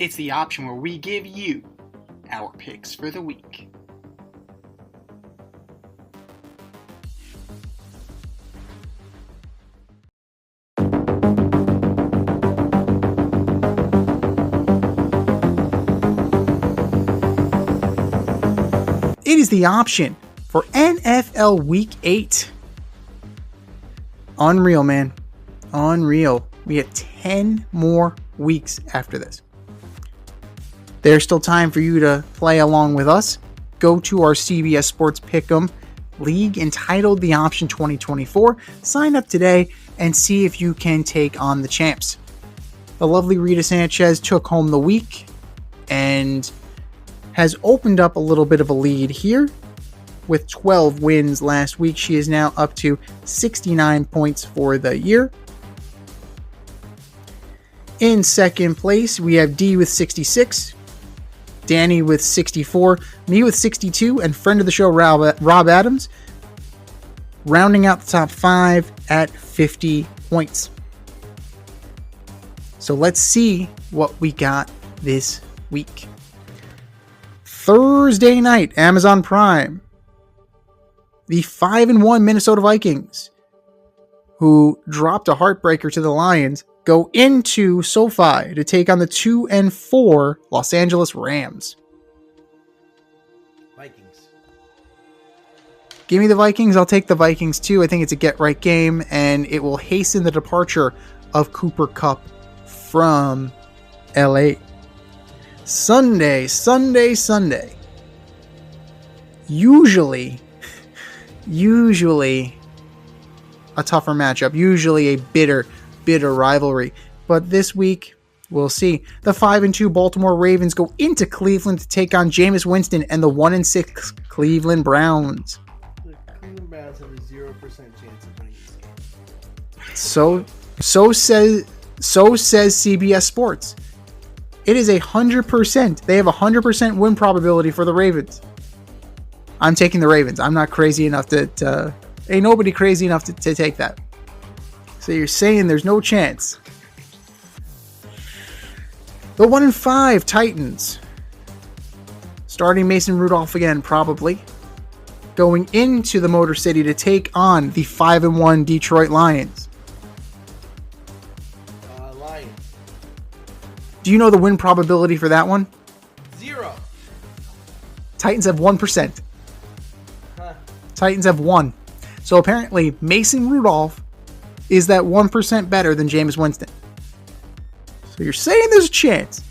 It's the option where we give you our picks for the week. It is the option for NFL Week 8. Unreal, man. Unreal. We have 10 more weeks after this. There's still time for you to play along with us. Go to our CBS Sports Pick'em League entitled The Option 2024. Sign up today and see if you can take on the champs. The lovely Rita Sanchez took home the week and has opened up a little bit of a lead here. With 12 wins last week, she is now up to 69 points for the year. In second place, we have Dee with 66, Danny with 64, me with 62, and friend of the show, Rob Adams, rounding out the top 5 at 50 points. So let's see what we got this week. Thursday night, Amazon Prime. The 5-1 Minnesota Vikings, who dropped a heartbreaker to the Lions, go into SoFi to take on the 2-4 Los Angeles Rams. Vikings. Give me the Vikings. I'll take the Vikings too. I think it's a get-right game, and it will hasten the departure of Cooper Kupp from LA. Sunday. Usually a tougher matchup, usually a bitter rivalry. But this week, we'll see. The 5-2 Baltimore Ravens go into Cleveland to take on Jameis Winston and the 1-6 Cleveland Browns. The Cleveland Browns have a 0% chance of winning this game. So says CBS Sports. It is 100%. They have 100% win probability for the Ravens. I'm taking the Ravens. I'm not crazy enough to ain't nobody crazy enough to take that. So you're saying there's no chance. The 1-5 Titans. Starting Mason Rudolph again, probably. Going into the Motor City to take on the 5-1 Detroit Lions. Lions. Do you know the win probability for that one? 0. Titans have 1%. Titans have 1. So apparently Mason Rudolph is that 1% better than Jameis Winston. So you're saying there's a chance.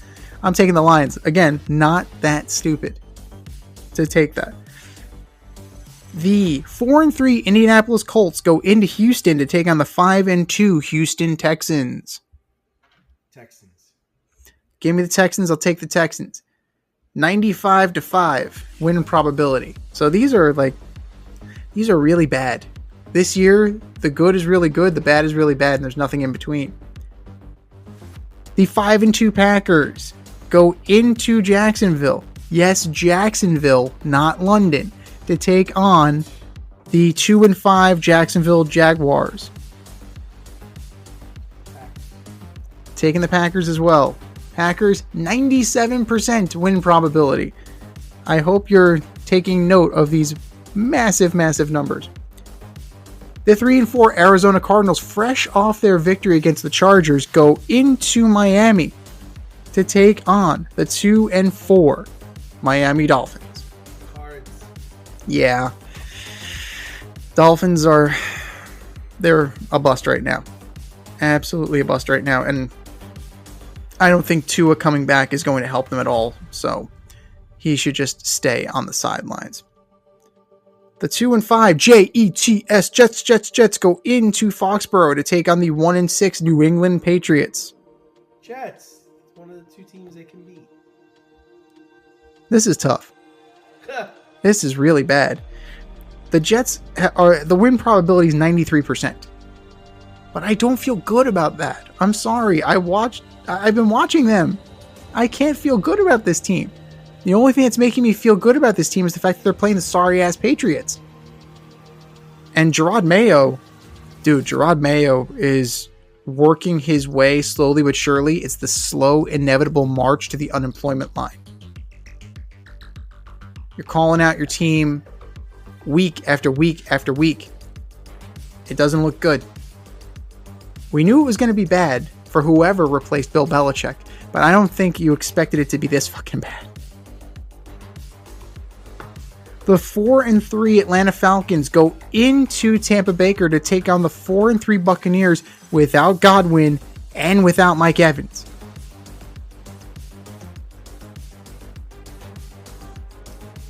I'm taking the Lions. Again, not that stupid to take that. The 4-3 Indianapolis Colts go into Houston to take on the 5-2 Houston Texans. Texans. Give me the Texans. I'll take the Texans. 95-5 win probability. So these are really bad. This year, the good is really good, the bad is really bad, and there's nothing in between. The 5-2 Packers go into Jacksonville. Yes, Jacksonville, not London, to take on the 2-5 Jacksonville Jaguars. Taking the Packers as well. Packers, 97% win probability. I hope you're taking note of these massive numbers. The 3-4 Arizona Cardinals, fresh off their victory against the Chargers, go into Miami to take on the 2-4 Miami Dolphins. Cards. Yeah. Dolphins they're a bust right now. Absolutely a bust right now. And I don't think Tua coming back is going to help them at all. So he should just stay on the sidelines. The 2-5 Jets go into Foxborough to take on the 1-6 New England Patriots. Jets. It's one of the two teams they can beat. This is tough. This is really bad. The Jets the win probability is 93%. But I don't feel good about that. I'm sorry. I've been watching them. I can't feel good about this team. The only thing that's making me feel good about this team is the fact that they're playing the sorry-ass Patriots. And Gerard Mayo is working his way slowly but surely. It's the slow, inevitable march to the unemployment line. You're calling out your team week after week after week. It doesn't look good. We knew it was going to be bad for whoever replaced Bill Belichick, but I don't think you expected it to be this fucking bad. The 4-3 Atlanta Falcons go into Tampa Baker to take on the 4-3 Buccaneers without Godwin and without Mike Evans.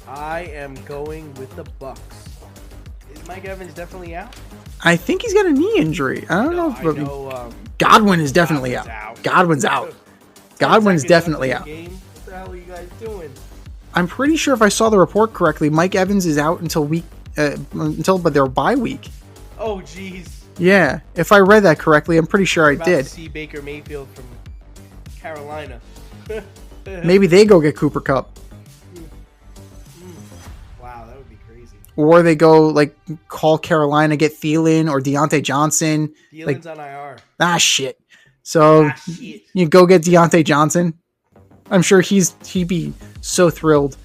I am going with the Bucks. Is Mike Evans definitely out? I think he's got a knee injury. I don't know. Godwin is definitely out. Godwin's out. Godwin's definitely out. What the hell are you guys doing? I'm pretty sure if I saw the report correctly, Mike Evans is out until but their bye week. Oh, jeez. Yeah, if I read that correctly, I'm pretty sure I did. To see Baker Mayfield from Carolina. Maybe they go get Cooper Kupp. Wow, that would be crazy. Or they go call Carolina, get Thielen or Deontay Johnson. Thielen's on IR. Shit. So you go get Deontay Johnson. I'm sure he'd be so thrilled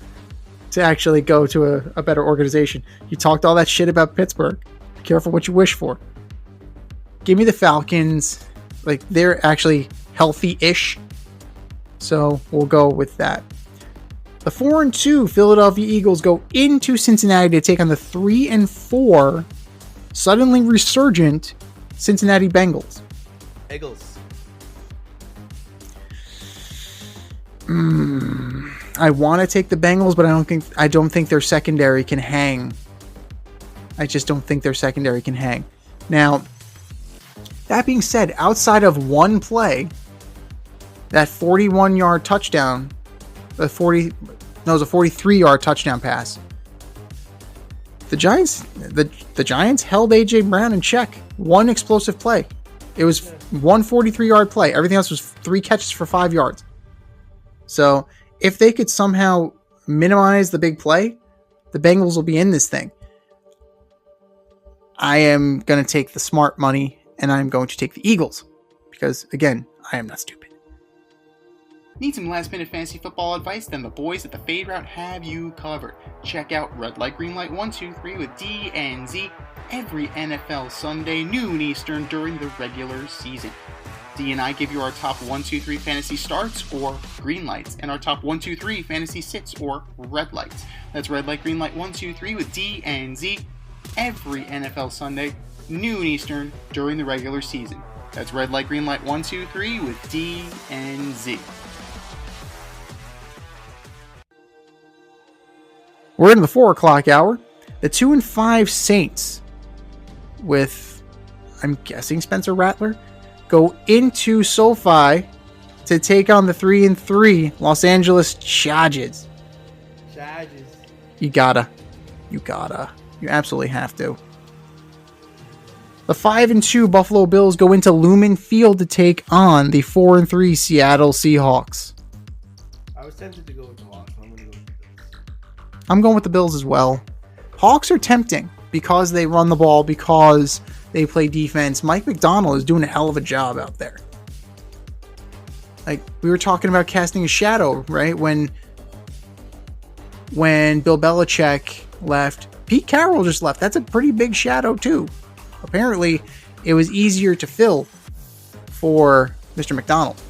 to actually go to a better organization. You talked all that shit about Pittsburgh. Be careful what you wish for. Give me the Falcons. They're actually healthy-ish. So we'll go with that. The 4-2 Philadelphia Eagles go into Cincinnati to take on the 3-4 suddenly resurgent Cincinnati Bengals. Eagles. I want to take the Bengals, but I don't think their secondary can hang. I just don't think their secondary can hang. Now, that being said, outside of one play, that 41-yard touchdown, it was a 43-yard touchdown pass. The Giants held AJ Brown in check. One explosive play. It was one 43-yard play. Everything else was 3 catches for 5 yards. So if they could somehow minimize the big play, the Bengals will be in this thing. I am going to take the smart money, and I'm going to take the Eagles. Because, again, I am not stupid. Need some last-minute fantasy football advice? Then the boys at the Fade Route have you covered. Check out Red Light, Green Light 1, 2, 3 with D and Z every NFL Sunday, noon Eastern during the regular season. D and I give you our top 1, 2, 3 fantasy starts or green lights, and our top 1, 2, 3 fantasy sits or red lights. That's Red Light, Green Light 1, 2, 3 with D and Z every NFL Sunday, noon Eastern during the regular season. That's Red Light, Green Light 1, 2, 3 with D and Z. We're in the 4 o'clock hour. The 2-5 Saints, with, I'm guessing, Spencer Rattler, go into SoFi to take on the 3-3 Los Angeles Chargers. You absolutely have to. The 5-2 Buffalo Bills go into Lumen Field to take on the 4-3 Seattle Seahawks. I was tempted to go with the Hawks. I'm going to go with the Bills. I'm going with the Bills as well. Hawks are tempting because they run the ball, because they play defense. Mike McDonald is doing a hell of a job out there. We were talking about casting a shadow, right? When Bill Belichick left, Pete Carroll just left. That's a pretty big shadow too. Apparently, it was easier to fill for Mr. McDonald.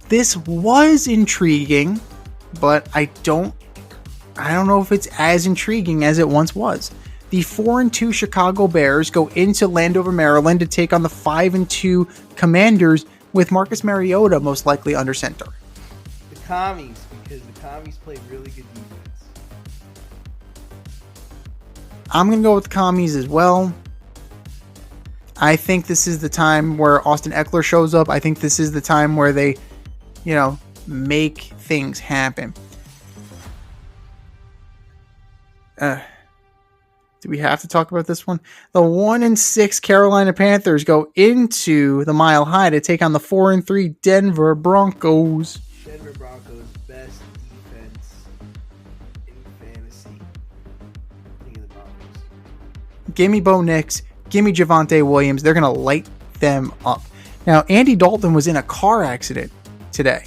This was intriguing, but I don't know if it's as intriguing as it once was. The 4-2 Chicago Bears go into Landover, Maryland to take on the 5-2 Commanders with Marcus Mariota most likely under center. The Commies, because the Commies play really good defense. I'm going to go with the Commies as well. I think this is the time where Austin Eckler shows up. I think this is the time where they, make things happen. Do we have to talk about this one? The 1-6 Carolina Panthers go into the Mile High to take on the 4-3 Denver Broncos. Denver Broncos, best defense in fantasy. Give me the Broncos. Give me Bo Nix. Give me Javonte Williams. They're going to light them up. Now, Andy Dalton was in a car accident today.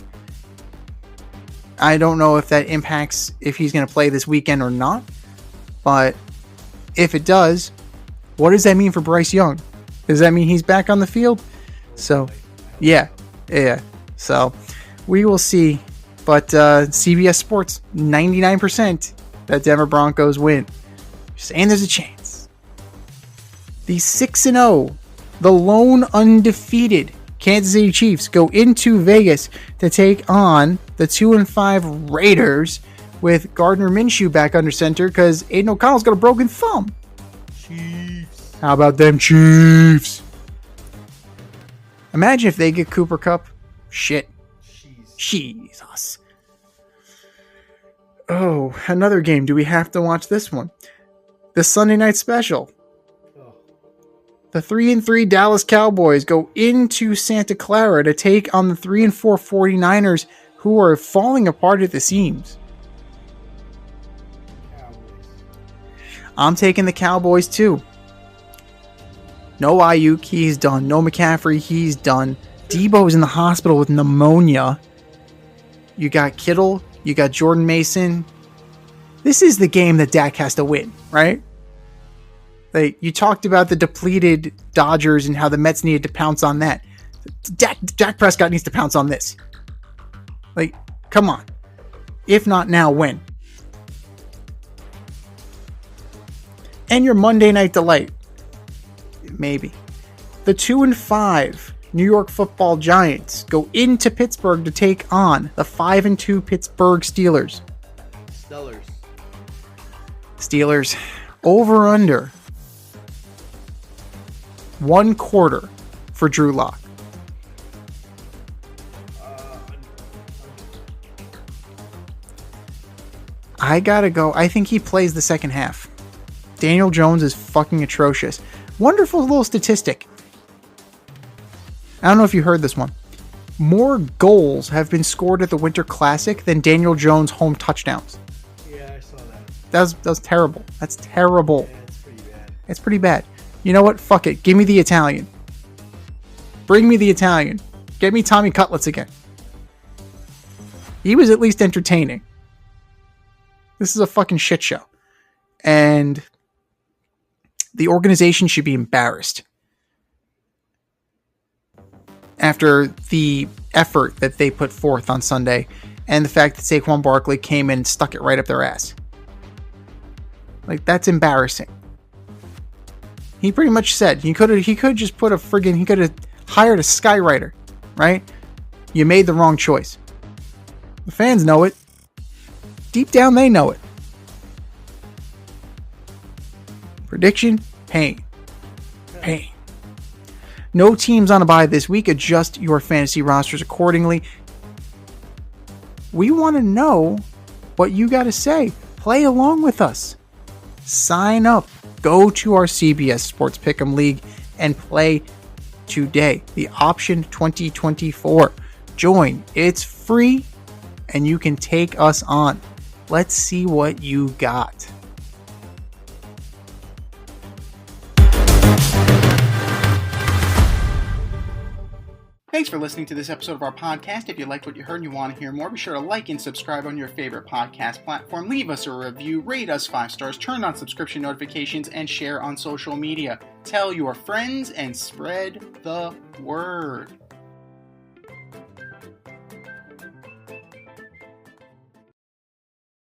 I don't know if that impacts if he's going to play this weekend or not. But if it does, what does that mean for Bryce Young? Does that mean he's back on the field? So, yeah. So, we will see. But CBS Sports, 99% that Denver Broncos win. And there's a chance. The 6-0, the lone undefeated Kansas City Chiefs go into Vegas to take on the 2-5 Raiders with Gardner Minshew back under center because Aiden O'Connell's got a broken thumb. Chiefs. How about them Chiefs? Imagine if they get Cooper Kupp. Shit. Jesus. Oh, another game. Do we have to watch this one? The Sunday night special. The 3-3 Dallas Cowboys go into Santa Clara to take on the 3-4 49ers, who are falling apart at the seams. I'm taking the Cowboys too. No Ayuk, he's done. No McCaffrey, he's done. Debo's in the hospital with pneumonia. You got Kittle, you got Jordan Mason. This is the game that Dak has to win, right? Like, you talked about the depleted Dodgers and how the Mets needed to pounce on that. Dak Prescott needs to pounce on this. Like, come on. If not now, when? And your Monday Night Delight. Maybe. The 2-5 New York Football Giants go into Pittsburgh to take on the 5-2 Pittsburgh Steelers. Steelers. Over under 1 quarter for Drew Lock. I gotta go. I think he plays the second half. Daniel Jones is fucking atrocious. Wonderful little statistic. I don't know if you heard this one. More goals have been scored at the Winter Classic than Daniel Jones' home touchdowns. Yeah, I saw that. That was terrible. That's terrible. Yeah, it's pretty bad. It's pretty bad. You know what? Fuck it. Give me the Italian. Bring me the Italian. Get me Tommy Cutlets again. He was at least entertaining. This is a fucking shit show. And the organization should be embarrassed after the effort that they put forth on Sunday and the fact that Saquon Barkley came in and stuck it right up their ass. Like, that's embarrassing. He pretty much said he could just put he could have hired a skywriter, right? You made the wrong choice. The fans know it. Deep down, they know it. Prediction: pain. Pain. No teams on a bye this week. Adjust your fantasy rosters accordingly. We want to know what you got to say. Play along with us. Sign up. Go to our CBS Sports Pick'em League and play today. The Option 2024. Join. It's free and you can take us on. Let's see what you got. Thanks for listening to this episode of our podcast. If you liked what you heard and you want to hear more, be sure to like and subscribe on your favorite podcast platform. Leave us a review, rate us 5 stars, turn on subscription notifications, and share on social media. Tell your friends and spread the word.